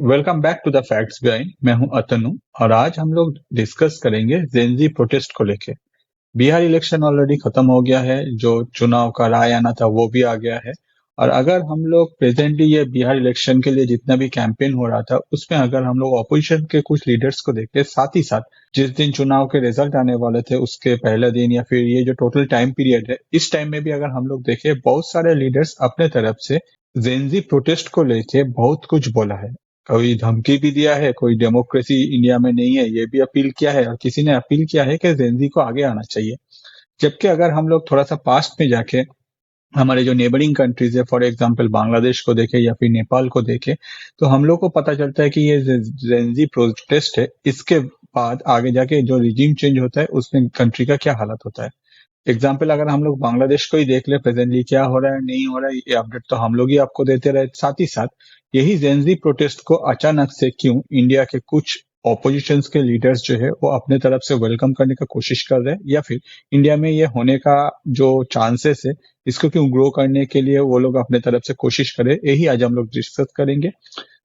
Welcome back to the facts behind. मैं हूं अतनु और आज हम लोग डिस्कस करेंगे जेनजी प्रोटेस्ट को लेके। बिहार इलेक्शन ऑलरेडी खत्म हो गया है, जो चुनाव का राय आना था वो भी आ गया है। और अगर हम लोग प्रेजेंटली ये बिहार इलेक्शन के लिए जितना भी कैंपेन हो रहा था उसमें अगर हम लोग ऑपोजिशन के कुछ लीडर्स को देखें, साथ ही साथ जिस दिन चुनाव के रिजल्ट आने वाले थे उसके पहले दिन या फिर ये जो टोटल टाइम पीरियड है, इस टाइम में भी अगर हम लोग देखें, बहुत सारे लीडर्स अपने तरफ से जेनजी प्रोटेस्ट को लेके बहुत कुछ बोला है। कोई धमकी भी दिया है, कोई डेमोक्रेसी इंडिया में नहीं है ये भी अपील किया है, और किसी ने अपील किया है कि जेनजी को आगे आना चाहिए। जबकि अगर हम लोग थोड़ा सा पास्ट में जाके हमारे जो नेबरिंग कंट्रीज है, फॉर एग्जांपल बांग्लादेश को देखें या फिर नेपाल को देखें, तो हम लोग को पता चलता है कि ये जेनजी प्रोटेस्ट है, इसके बाद आगे जाके जो रिजीम चेंज होता है उसमें कंट्री का क्या हालत होता है। एग्जाम्पल अगर हम लोग बांग्लादेश को ही देख ले, प्रेजेंटली क्या हो रहा है नहीं हो रहा है, ये अपडेट तो हम लोग ही आपको देते रहे। साथ ही साथ यही जेनजी प्रोटेस्ट को अचानक से क्यों इंडिया के कुछ ऑपोजिशन के लीडर्स जो है वो अपने तरफ से वेलकम करने का कोशिश कर रहे हैं, या फिर इंडिया में ये होने का जो चांसेस है इसको क्यों ग्रो करने के लिए वो लोग अपने तरफ से कोशिश करें, यही आज हम लोग डिस्कस करेंगे।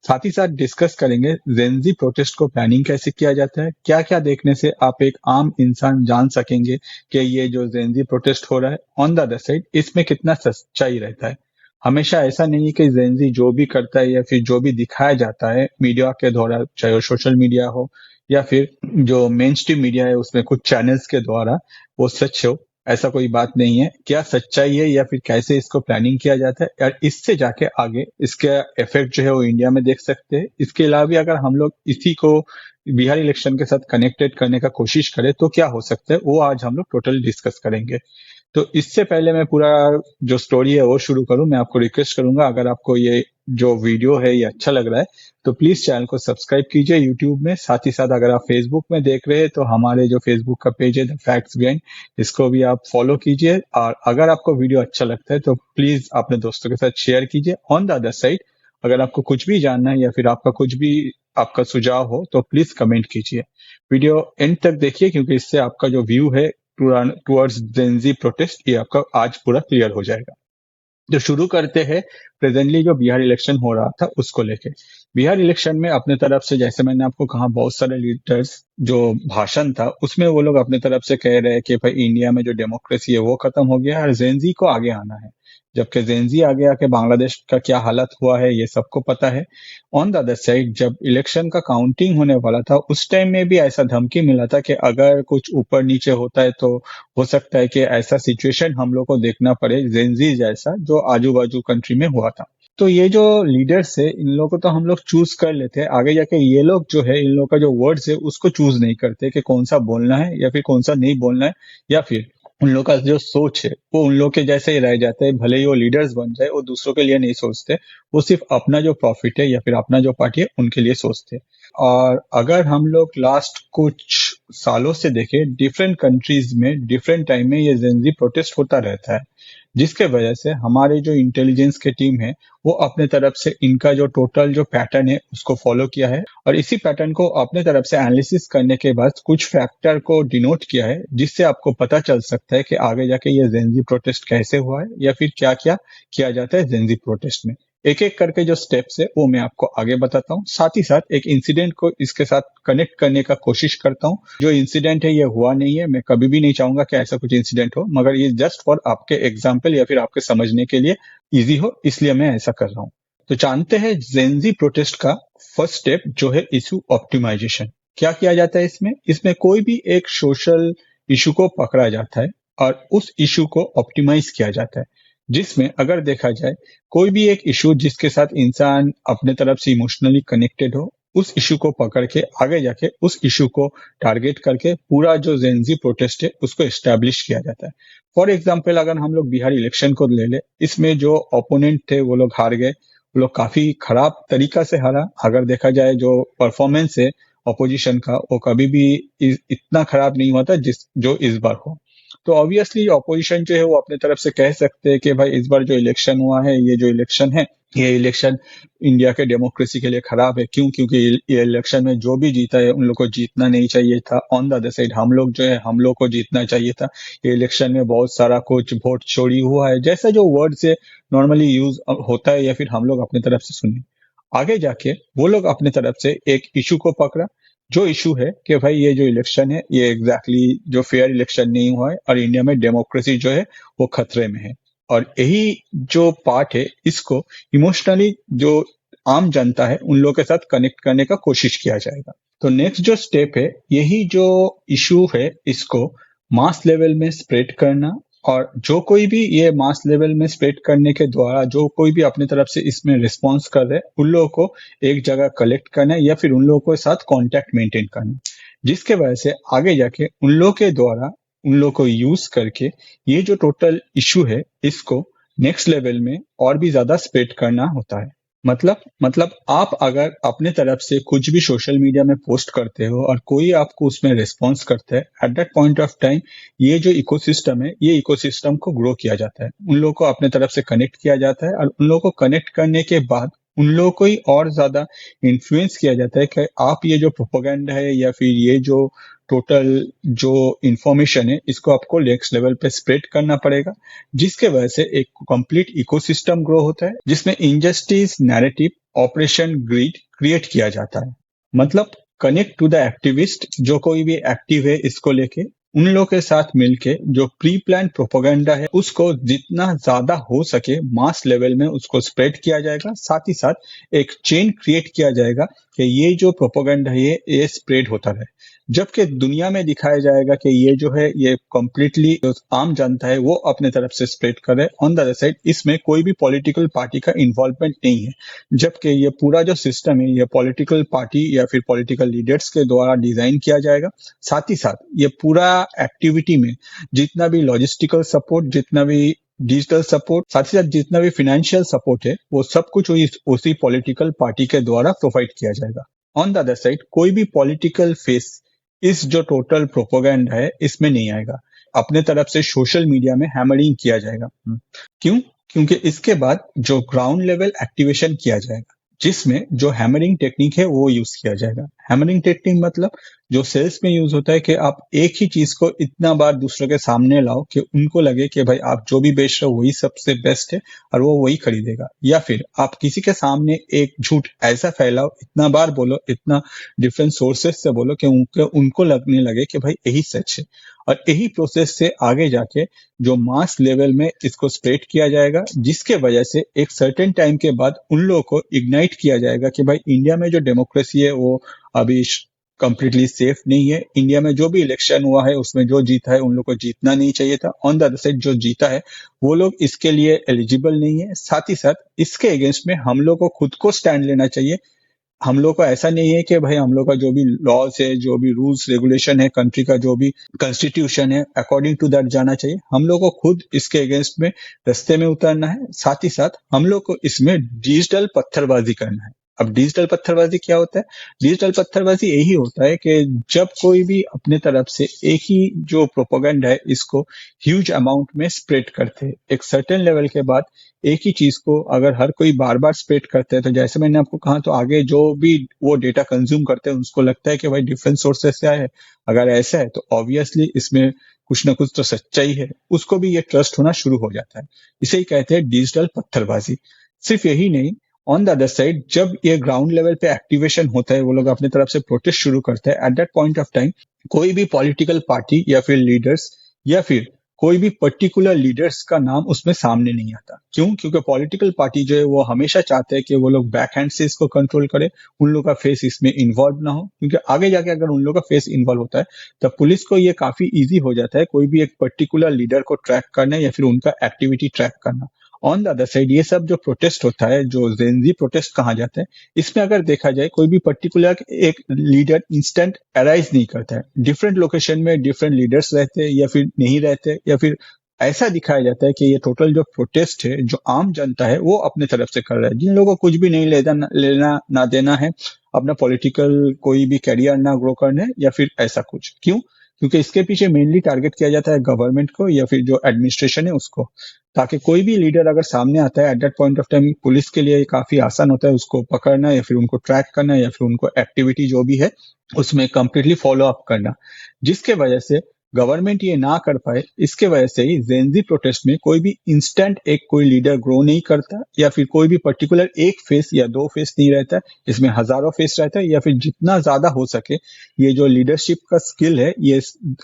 साथ ही साथ डिस्कस करेंगे जेनजी प्रोटेस्ट को प्लानिंग कैसे किया जाता है, क्या क्या देखने से आप एक आम इंसान जान सकेंगे कि ये जो जेनजी प्रोटेस्ट हो रहा है ऑन द अदर साइड इसमें कितना सच्चाई रहता है। हमेशा ऐसा नहीं है कि जेनजी जो भी करता है या फिर जो भी दिखाया जाता है मीडिया के द्वारा, चाहे वो सोशल मीडिया हो या फिर जो मेन स्ट्रीम मीडिया है उसमें कुछ चैनल्स के द्वारा, वो सच हो, ऐसा कोई बात नहीं है। क्या सच्चाई है या फिर कैसे इसको प्लानिंग किया जाता है, और इससे जाके आगे इसका इफेक्ट जो है वो इंडिया में देख सकते हैं। इसके अलावा भी अगर हम लोग इसी को बिहार इलेक्शन के साथ कनेक्टेड करने का कोशिश करें तो क्या हो सकता है, वो आज हम लोग टोटल डिस्कस करेंगे। तो इससे पहले मैं पूरा जो स्टोरी है वो शुरू करूं, मैं आपको रिक्वेस्ट करूंगा, अगर आपको ये जो वीडियो है ये अच्छा लग रहा है तो प्लीज चैनल को सब्सक्राइब कीजिए यूट्यूब में। साथ ही साथ अगर आप फेसबुक में देख रहे हैं तो हमारे जो फेसबुक का पेज है द फैक्ट्स बिहाइंड, इसको भी आप फॉलो कीजिए। और अगर आपको वीडियो अच्छा लगता है तो प्लीज अपने दोस्तों के साथ शेयर कीजिए। ऑन द अदर साइड अगर आपको कुछ भी जानना है या फिर आपका कुछ भी आपका सुझाव हो तो प्लीज कमेंट कीजिए। वीडियो एंड तक देखिए क्योंकि इससे आपका जो व्यू है टुवर्ड्स जेनजी प्रोटेस्ट ये आपका आज पूरा क्लियर हो जाएगा। तो शुरू करते हैं प्रेजेंटली जो बिहार इलेक्शन हो रहा था उसको लेके। बिहार इलेक्शन में अपने तरफ से, जैसे मैंने आपको कहा, बहुत सारे लीडर्स जो भाषण था उसमें वो लोग अपने तरफ से कह रहे हैं कि भाई इंडिया में जो डेमोक्रेसी है वो खत्म हो गया है और जेनजी को आगे आना है। जबकि जेनजी आगे आके बांग्लादेश का क्या हालत हुआ है ये सबको पता है। ऑन द अदर साइड जब इलेक्शन का काउंटिंग होने वाला था उस टाइम में भी ऐसा धमकी मिला था कि अगर कुछ ऊपर नीचे होता है तो हो सकता है कि ऐसा सिचुएशन हम लोग को देखना पड़े जेनजी जैसा जो आजू बाजू कंट्री में हुआ था। तो ये जो लीडर्स है इन लोगों को तो हम लोग चूज कर लेते हैं, आगे जाके ये लोग जो है इन लोगों का जो वर्ड्स है उसको चूज नहीं करते कि कौन सा बोलना है या फिर कौन सा नहीं बोलना है, या फिर उन लोग का जो सोच है वो उन लोग के जैसे ही रह जाते हैं। भले ही वो लीडर्स बन जाए वो दूसरों के लिए नहीं सोचते, वो सिर्फ अपना जो प्रॉफिट है या फिर अपना जो पार्टी है उनके लिए सोचते हैं। और अगर हम लोग लास्ट कुछ सालों से देखें, डिफरेंट कंट्रीज में डिफरेंट टाइम में ये जेनजी प्रोटेस्ट होता रहता है, जिसके वजह से हमारे जो इंटेलिजेंस के टीम है वो अपने तरफ से इनका जो टोटल जो पैटर्न है उसको फॉलो किया है, और इसी पैटर्न को अपने तरफ से एनालिसिस करने के बाद कुछ फैक्टर को डिनोट किया है, जिससे आपको पता चल सकता है कि आगे जाके ये जेनजी प्रोटेस्ट कैसे हुआ है या फिर क्या क्या किया जाता है जेनजी प्रोटेस्ट में। एक एक करके जो स्टेप्स है वो मैं आपको आगे बताता हूँ। साथ ही साथ एक इंसिडेंट को इसके साथ कनेक्ट करने का कोशिश करता हूँ। जो इंसिडेंट है ये हुआ नहीं है, मैं कभी भी नहीं चाहूंगा कि ऐसा कुछ इंसिडेंट हो, मगर ये जस्ट फॉर आपके एग्जाम्पल या फिर आपके समझने के लिए इजी हो, इसलिए मैं ऐसा कर रहा हूँ। तो जानते हैं जेनजी प्रोटेस्ट का फर्स्ट स्टेप जो है इशू ऑप्टिमाइजेशन। क्या किया जाता है इसमें? इसमें कोई भी एक सोशल इशू को पकड़ा जाता है और उस इशू को ऑप्टिमाइज किया जाता है, जिसमें अगर देखा जाए कोई भी एक इशू जिसके साथ इंसान अपने तरफ से इमोशनली कनेक्टेड हो, उस इशू को पकड़ के आगे जाके उस इशू को टारगेट करके पूरा जो जेनजी प्रोटेस्ट है उसको एस्टेब्लिश किया जाता है। फॉर एग्जाम्पल अगर हम लोग बिहार इलेक्शन को ले ले, इसमें जो ओपोनेंट थे वो लोग हार गए, वो लोग काफी खराब तरीका से हारा। अगर देखा जाए जो परफॉर्मेंस है ऑपोजिशन का वो कभी भी इतना खराब नहीं हुआ था जिस जो इस बार हो। तो ऑब्वियसली ऑपोजिशन जो है वो अपने तरफ से कह सकते हैं कि भाई इस बार जो इलेक्शन हुआ है, ये जो इलेक्शन है, ये इलेक्शन इंडिया के डेमोक्रेसी के लिए खराब है। क्यों? क्योंकि ये इलेक्शन में जो भी जीता है उन लोग को जीतना नहीं चाहिए था। ऑन द अदर साइड हम लोग जो है हम लोग को जीतना चाहिए था। ये इलेक्शन में बहुत सारा कुछ वोट चोरी हुआ है, जैसा जो वर्ड से नॉर्मली यूज होता है या फिर हम लोग अपने तरफ से सुने। आगे जाके वो लोग अपने तरफ से एक इशू को पकड़ा, जो इशू है कि भाई ये जो इलेक्शन है ये एग्जैक्टली जो फेयर इलेक्शन नहीं हुआ है और इंडिया में डेमोक्रेसी जो है वो खतरे में है। और यही जो पार्ट है इसको इमोशनली जो आम जनता है उन लोगों के साथ कनेक्ट करने का कोशिश किया जाएगा। तो नेक्स्ट जो स्टेप है, यही जो इशू है इसको मास लेवल में स्प्रेड करना, और जो कोई भी ये मास लेवल में स्प्रेड करने के द्वारा जो कोई भी अपने तरफ से इसमें रिस्पॉन्स कर रहे हैं उन लोगों को एक जगह कलेक्ट करना या फिर उन लोगों के साथ कांटेक्ट मेंटेन करना, जिसके वजह से आगे जाके उन लोगों के द्वारा उन लोगों को यूज करके ये जो टोटल इशू है इसको नेक्स्ट लेवल में और भी ज्यादा स्प्रेड करना होता है। मतलब आप अगर अपने तरफ से कुछ भी सोशल मीडिया में पोस्ट करते हो और कोई आपको उसमें रिस्पॉन्स करता है, at that point of time ये जो इकोसिस्टम है ये इकोसिस्टम को ग्रो किया जाता है, उन लोगों को अपने तरफ से कनेक्ट किया जाता है, और उन लोगों को कनेक्ट करने के बाद उन लोगों को ही और ज्यादा इन्फ्लुएंस किया जाता है कि आप ये जो प्रोपेगेंडा है या फिर ये जो टोटल जो इंफॉर्मेशन है इसको आपको नेक्स्ट लेवल पे स्प्रेड करना पड़ेगा, जिसके वजह से एक कंप्लीट इकोसिस्टम ग्रो होता है जिसमें injustice narrative operation greed create किया जाता है। मतलब कनेक्ट टू द एक्टिविस्ट, जो कोई भी एक्टिव है इसको लेके उन लोगों के साथ मिलके जो प्री प्लान प्रोपोगेंडा है उसको जितना ज्यादा हो सके मास लेवल में उसको स्प्रेड किया जाएगा, साथ ही साथ एक चेन क्रिएट किया जाएगा कि ये जो प्रोपोगेंडा है ये स्प्रेड होता रहे, जबकि दुनिया में दिखाया जाएगा कि ये जो है ये कम्प्लीटली आम जनता है वो अपने तरफ से स्प्रेड करे। ऑन द अदर साइड इसमें कोई भी पॉलिटिकल पार्टी का इन्वॉल्वमेंट नहीं है, जबकि ये पूरा जो सिस्टम है ये पॉलिटिकल पार्टी या फिर पॉलिटिकल लीडर्स के द्वारा डिजाइन किया जाएगा। साथ ही साथ ये पूरा एक्टिविटी में जितना भी लॉजिस्टिकल सपोर्ट, जितना भी डिजिटल सपोर्ट, साथ ही साथ जितना भी फाइनेंशियल सपोर्ट है वो सब कुछ उसी पॉलिटिकल पार्टी के द्वारा प्रोवाइड किया जाएगा। ऑन द अदर साइड कोई भी पॉलिटिकल फेस इस जो टोटल प्रोपोगेंडा है इसमें नहीं आएगा, अपने तरफ से सोशल मीडिया में हैमरिंग किया जाएगा। क्यों? क्योंकि इसके बाद जो ग्राउंड लेवल एक्टिवेशन किया जाएगा जिसमें जो हैमरिंग टेक्निक है वो यूज किया जाएगा। हैमरिंग टेक्निक मतलब जो सेल्स में यूज होता है कि आप एक ही चीज को इतना बार दूसरों के सामने लाओ कि उनको लगे कि भाई आप जो भी बेच रहे हो वही सबसे बेस्ट है और वो वही खरीदेगा, या फिर आप किसी के सामने एक झूठ ऐसा फैलाओ, इतना बार बोलो, इतना डिफरेंट सोर्सेस से बोलो कि उनको लगने लगे कि भाई यही सच है, और यही प्रोसेस से आगे जाके जो मास लेवल में इसको स्प्रेड किया जाएगा, जिसके वजह से एक सर्टेन टाइम के बाद उन लोगों को इग्नाइट किया जाएगा कि भाई इंडिया में जो डेमोक्रेसी है वो अभी कंप्लीटली सेफ नहीं है, इंडिया में जो भी इलेक्शन हुआ है उसमें जो जीता है उन लोग को जीतना नहीं चाहिए था, ऑन द अदर साइड जो जीता है वो लोग इसके लिए एलिजिबल नहीं है। साथ ही साथ इसके अगेंस्ट में हम लोग को खुद को स्टैंड लेना चाहिए। हम लोग को ऐसा नहीं है कि भाई हम लोग का जो भी लॉज है, जो भी रूल्स रेगुलेशन है, कंट्री का जो भी कॉन्स्टिट्यूशन है, अकॉर्डिंग टू दैट जाना चाहिए। हम लोग को खुद इसके अगेंस्ट में रास्ते में उतरना है, साथ ही साथ हम लोग को इसमें डिजिटल पत्थरबाजी करना है। अब डिजिटल पत्थरबाजी क्या होता है? डिजिटल पत्थरबाजी यही होता है कि जब कोई भी अपने तरफ से एक ही जो प्रोपोगेंडा है इसको ह्यूज अमाउंट में स्प्रेड करते हैं, एक सर्टेन लेवल के बाद एक ही चीज को अगर हर कोई बार बार स्प्रेड करते हैं तो जैसे मैंने आपको कहा, तो आगे जो भी वो डेटा कंज्यूम करते हैं उसको लगता है कि भाई डिफरेंट सोर्सेस से आए हैं, अगर ऐसा है तो ऑब्वियसली इसमें कुछ ना कुछ तो सच्चाई है, उसको भी ये ट्रस्ट होना शुरू हो जाता है। इसे ही कहते हैं डिजिटल पत्थरबाजी। सिर्फ यही नहीं, ऑन द अदर साइड जब ये ग्राउंड लेवल पे एक्टिवेशन होता है, वो लोग अपने तरफ से प्रोटेस्ट शुरू करते हैं, eight that point of time कोई भी पॉलिटिकल पार्टी या फिर लीडर्स या फिर कोई भी पर्टिकुलर लीडर्स का नाम उसमें सामने नहीं आता। क्यों? क्योंकि पॉलिटिकल पार्टी जो है वो हमेशा चाहते हैं कि वो लोग बैक हैंड से इसको कंट्रोल करे, उन लोग का फेस इसमें इन्वॉल्व ना हो, क्योंकि आगे जाके अगर उन लोग का फेस इन्वॉल्व होता है तब पुलिस को ये काफी इजी हो जाता है कोई भी एक पर्टिकुलर लीडर को ट्रैक करना या फिर उनका एक्टिविटी ट्रैक करना। ऑन द अदर साइड ये सब जो प्रोटेस्ट होता है, जो जेनजी प्रोटेस्ट कहा जाता है, इसमें अगर देखा जाए कोई भी पर्टिकुलर एक लीडर इंस्टेंट अराइज नहीं करता है, डिफरेंट लोकेशन में डिफरेंट लीडर्स रहते हैं या फिर नहीं रहते, या फिर ऐसा दिखाया जाता है कि ये टोटल जो प्रोटेस्ट है जो आम जनता है वो अपने तरफ से कर रहा है, जिन लोगों को कुछ भी नहीं लेना ना देना है, अपना पॉलिटिकल कोई भी कैरियर ना ग्रो करना है या फिर ऐसा कुछ। क्यों? क्योंकि इसके पीछे मेनली टारगेट किया जाता है गवर्नमेंट को या फिर जो एडमिनिस्ट्रेशन है उसको, ताकि कोई भी लीडर अगर सामने आता है at that point of time police के लिए काफी आसान होता है उसको पकड़ना या फिर उनको ट्रैक करना या फिर उनको एक्टिविटी जो भी है उसमें कंप्लीटली फॉलो अप करना, जिसके वजह से गवर्नमेंट ये ना कर पाए, इसके वजह से ही जेनजी प्रोटेस्ट में कोई भी इंस्टेंट एक कोई लीडर ग्रो नहीं करता, या फिर कोई भी पर्टिकुलर एक फेस या दो फेस नहीं रहता, इसमें हजारों फेस रहता है, या फिर जितना ज्यादा हो सके ये जो लीडरशिप का स्किल है ये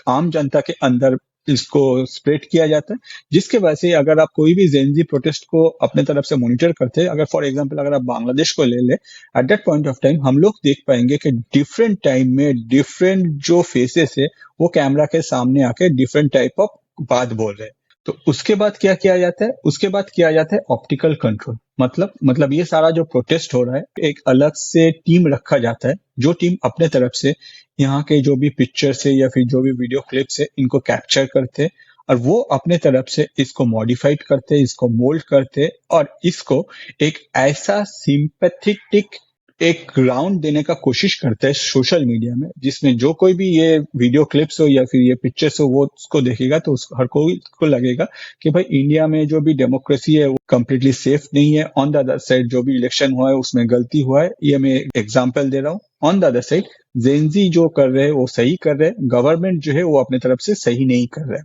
आम जनता के अंदर इसको स्प्रेड किया जाता है, जिसके वजह से अगर आप कोई भी जेनजी प्रोटेस्ट को अपने तरफ से मॉनिटर करते हैं, अगर फॉर एग्जांपल अगर आप बांग्लादेश को ले ले, eight that point of time हम लोग देख पाएंगे कि डिफरेंट टाइम में डिफरेंट जो फेसेस है वो कैमरा के सामने आके डिफरेंट टाइप ऑफ बात बोल रहे हैं। तो उसके बाद क्या किया जाता है, उसके बाद किया जाता है ऑप्टिकल कंट्रोल। मतलब ये सारा जो प्रोटेस्ट हो रहा है एक अलग से टीम रखा जाता है, जो टीम अपने तरफ से यहाँ के जो भी पिक्चर्स है या फिर जो भी वीडियो क्लिप्स है इनको कैप्चर करते हैं, और वो अपने तरफ से इसको मॉडिफाइड करते हैं, इसको मोल्ड करते हैं, और इसको एक ऐसा सिंपैथेटिक एक ग्राउंड देने का कोशिश करते हैं सोशल मीडिया में, जिसमें जो कोई भी ये वीडियो क्लिप्स हो या फिर ये पिक्चर्स हो वो उसको देखेगा तो हर कोई को लगेगा कि भाई इंडिया में जो भी डेमोक्रेसी है वो कम्प्लीटली सेफ नहीं है। ऑन द अदर साइड जो भी इलेक्शन हुआ है उसमें गलती हुआ है, ये मैं एग्जाम्पल दे रहा हूँ। On the other side Gen Z जो कर रहे हैं वो सही कर रहे हैं, गवर्नमेंट जो है वो अपने तरफ से सही नहीं कर रहा है।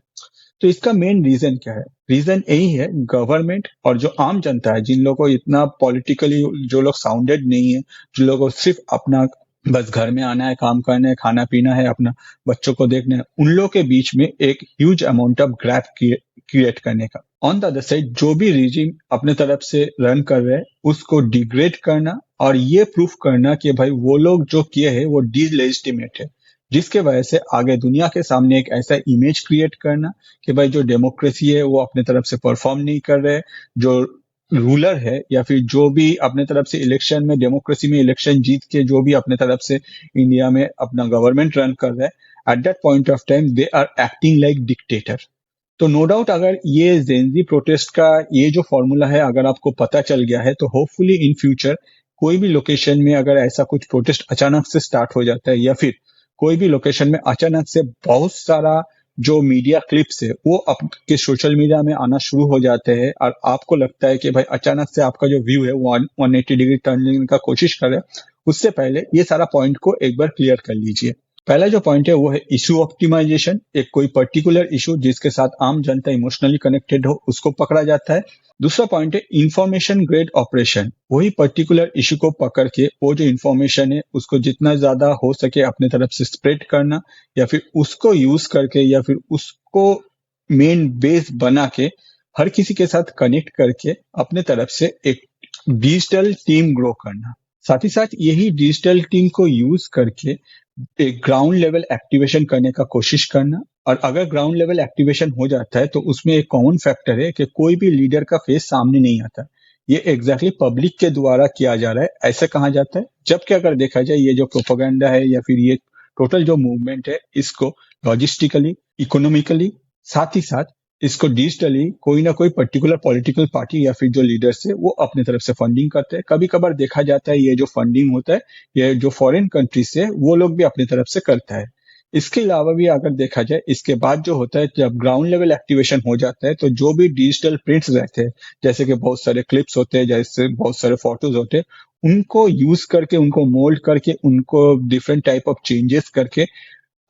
तो इसका मेन रीजन क्या है? रीजन यही है, गवर्नमेंट और जो आम जनता है, जिन लोगों को इतना पॉलिटिकली जो लोग साउंडेड नहीं है, जो लोगों को सिर्फ अपना बस घर में आना है, काम करना है, खाना पीना है, अपना बच्चों को देखना है, उन लोगों के बीच में एक huge amount of gap create करने का। ऑन द अदर साइड जो भी रिजिम अपने तरफ से रन कर रहे हैं उसको डिग्रेड करना और ये प्रूफ करना कि भाई वो लोग जो किए हैं वो डिलेजिटिमेट है, जिसके वजह से आगे दुनिया के सामने एक ऐसा इमेज क्रिएट करना कि भाई जो डेमोक्रेसी है वो अपने तरफ से परफॉर्म नहीं कर रहे, जो रूलर है या फिर जो भी अपने तरफ से इलेक्शन में डेमोक्रेसी में इलेक्शन जीत के जो भी अपने तरफ से इंडिया में अपना गवर्नमेंट रन कर रहा है, at that point of time they are acting like dictator. तो नो डाउट अगर ये जेनजी प्रोटेस्ट का ये जो फॉर्मूला है अगर आपको पता चल गया है तो होपफुली इन फ्यूचर कोई भी लोकेशन में अगर ऐसा कुछ प्रोटेस्ट अचानक से स्टार्ट हो जाता है या फिर कोई भी लोकेशन में अचानक से बहुत सारा जो मीडिया क्लिप्स है वो आपके सोशल मीडिया में आना शुरू हो जाते हैं और आपको लगता है कि भाई अचानक से आपका जो व्यू है वो 180 डिग्री टर्न लेने का कोशिश कर रहे हैं, उससे पहले ये सारा पॉइंट को एक बार क्लियर कर लीजिए। पहला जो पॉइंट है वो है इशू ऑप्टिमाइजेशन। एक कोई पर्टिकुलर इशू जिसके साथ आम जनता इमोशनली कनेक्टेड हो उसको पकड़ा जाता है। दूसरा पॉइंट है इंफॉर्मेशन ग्रेड ऑपरेशन। वही पर्टिकुलर इशू को पकड़ के वो जो इंफॉर्मेशन है उसको जितना ज्यादा हो सके अपने तरफ से स्प्रेड करना, या फिर उसको यूज करके या फिर उसको मेन बेस बना के हर किसी के साथ कनेक्ट करके अपने तरफ से एक डिजिटल टीम ग्रो करना। साथ ही साथ यही डिजिटल टीम को यूज करके एक ग्राउंड लेवल एक्टिवेशन करने का कोशिश करना। और अगर ग्राउंड लेवल एक्टिवेशन हो जाता है तो उसमें एक कॉमन फैक्टर है कि कोई भी लीडर का फेस सामने नहीं आता। ये एग्जैक्टली पब्लिक के द्वारा किया जा रहा है ऐसा कहा जाता है, जबकि अगर देखा जाए ये जो प्रोपेगेंडा है या फिर ये टोटल जो मूवमेंट है इसको लॉजिस्टिकली, इकोनॉमिकली, साथ ही साथ इसको डिजिटली कोई ना कोई पर्टिकुलर पॉलिटिकल पार्टी या फिर जो लीडर्स है वो अपने तरफ से फंडिंग करते हैं। कभी कभार देखा जाता है ये जो फंडिंग होता है ये जो फॉरेन कंट्री से वो लोग भी अपनी तरफ से करता है। इसके अलावा भी अगर देखा जाए इसके बाद जो होता है जब ग्राउंड लेवल एक्टिवेशन हो जाता है तो जो भी डिजिटल प्रिंट्स रहते हैं, जैसे कि बहुत सारे क्लिप्स होते हैं, जैसे बहुत सारे फोटोज होते हैं, उनको यूज करके, उनको मोल्ड करके, उनको डिफरेंट टाइप ऑफ चेंजेस करके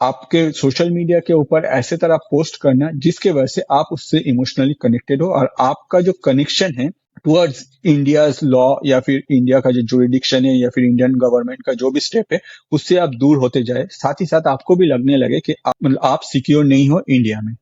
आपके सोशल मीडिया के ऊपर ऐसे तरह पोस्ट करना जिसके वजह से आप उससे इमोशनली कनेक्टेड हो और आपका जो कनेक्शन है टुवर्ड्स इंडियाज लॉ या फिर इंडिया का जो जुरिडिक्शन है या फिर इंडियन गवर्नमेंट का जो भी स्टेप है उससे आप दूर होते जाए, साथ ही साथ आपको भी लगने लगे कि आप सिक्योर नहीं हो इंडिया में।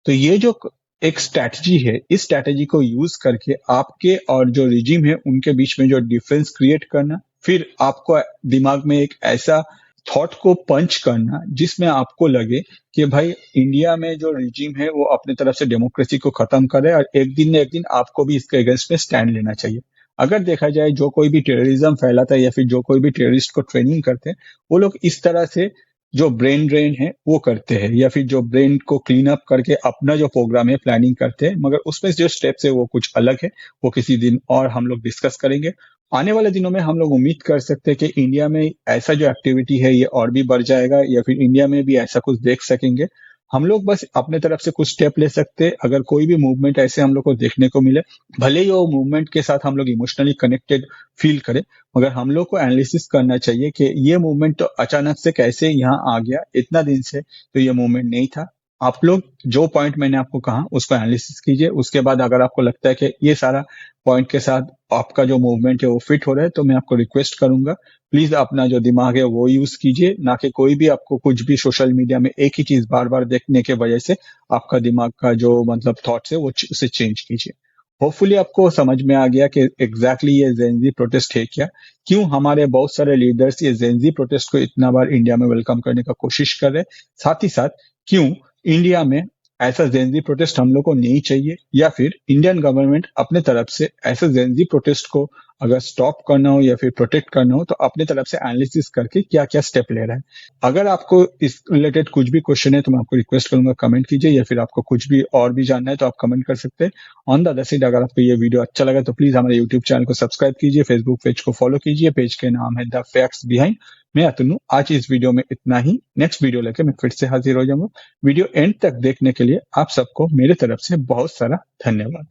तो ये जो एक स्ट्रैटेजी है, इस स्ट्रैटेजी को यूज करके आपके और जो रिजिम है उनके बीच में जो डिफरेंस क्रिएट करना, फिर आपको दिमाग में एक ऐसा थॉट को पंच करना जिसमें आपको लगे कि भाई इंडिया में जो रिजीम है वो अपने तरफ से डेमोक्रेसी को खत्म करे और एक दिन न एक दिन आपको भी इसके अगेंस्ट में स्टैंड लेना चाहिए। अगर देखा जाए जो कोई भी टेररिज्म फैलाता है या फिर जो कोई भी टेररिस्ट को ट्रेनिंग करते हैं वो लोग इस तरह से जो ब्रेन ड्रेन है वो करते हैं या फिर जो ब्रेन को क्लीन अप करके अपना जो प्रोग्राम है प्लानिंग करते हैं, मगर उसमें जो स्टेप्स है वो कुछ अलग है। वो किसी दिन और हम लोग डिस्कस करेंगे। आने वाले दिनों में हम लोग उम्मीद कर सकते हैं कि इंडिया में ऐसा जो एक्टिविटी है ये और भी बढ़ जाएगा या फिर इंडिया में भी ऐसा कुछ देख सकेंगे। हम लोग बस अपने तरफ से कुछ स्टेप ले सकते हैं। अगर कोई भी मूवमेंट ऐसे हम लोग को देखने को मिले, भले ही वो मूवमेंट के साथ हम लोग इमोशनली कनेक्टेड फील करें, मगर हम लोग को एनालिसिस करना चाहिए कि ये मूवमेंट तो अचानक से कैसे यहाँ आ गया, इतना दिन से तो ये मूवमेंट नहीं था। आप लोग जो पॉइंट मैंने आपको कहा उसको एनालिसिस कीजिए। उसके बाद अगर आपको लगता है कि ये सारा पॉइंट के साथ आपका जो मूवमेंट है वो फिट हो रहा है, तो मैं आपको रिक्वेस्ट करूंगा प्लीज अपना जो दिमाग है वो यूज कीजिए, ना कि कोई भी आपको कुछ भी सोशल मीडिया में एक ही चीज बार बार देखने के वजह से आपका दिमाग का जो मतलब थॉट्स है वो उसे चेंज कीजिए। होपफुली आपको समझ में आ गया कि एग्जैक्टली ये जेनजी प्रोटेस्ट है क्या, क्यों हमारे बहुत सारे लीडर्स ये जेनजी प्रोटेस्ट को इतना बार इंडिया में वेलकम करने का कोशिश कर रहे हैं, साथ ही साथ क्यों इंडिया में ऐसा जेनजी प्रोटेस्ट हम लोग को नहीं चाहिए, या फिर इंडियन गवर्नमेंट अपने तरफ से ऐसे जेनजी प्रोटेस्ट को अगर स्टॉप करना हो या फिर प्रोटेक्ट करना हो तो अपने तरफ से एनालिसिस करके क्या क्या स्टेप ले रहा है। अगर आपको इस रिलेटेड कुछ भी क्वेश्चन है तो मैं आपको रिक्वेस्ट करूंगा कमेंट कीजिए, या फिर आपको कुछ भी और भी जानना है तो आप कमेंट कर सकते हैं। ऑन द अदर साइड, अगर आपको ये वीडियो अच्छा लगा तो प्लीज हमारे यूट्यूब चैनल को सब्सक्राइब कीजिए, फेसबुक पेज को फॉलो कीजिए, पेज के नाम है द फैक्ट्स बिहाइंड। मैं अतनु, आज इस वीडियो में इतना ही। नेक्स्ट वीडियो लेके मैं फिर से हाजिर हो जाऊंगा। वीडियो एंड तक देखने के लिए आप सबको मेरे तरफ से बहुत सारा धन्यवाद।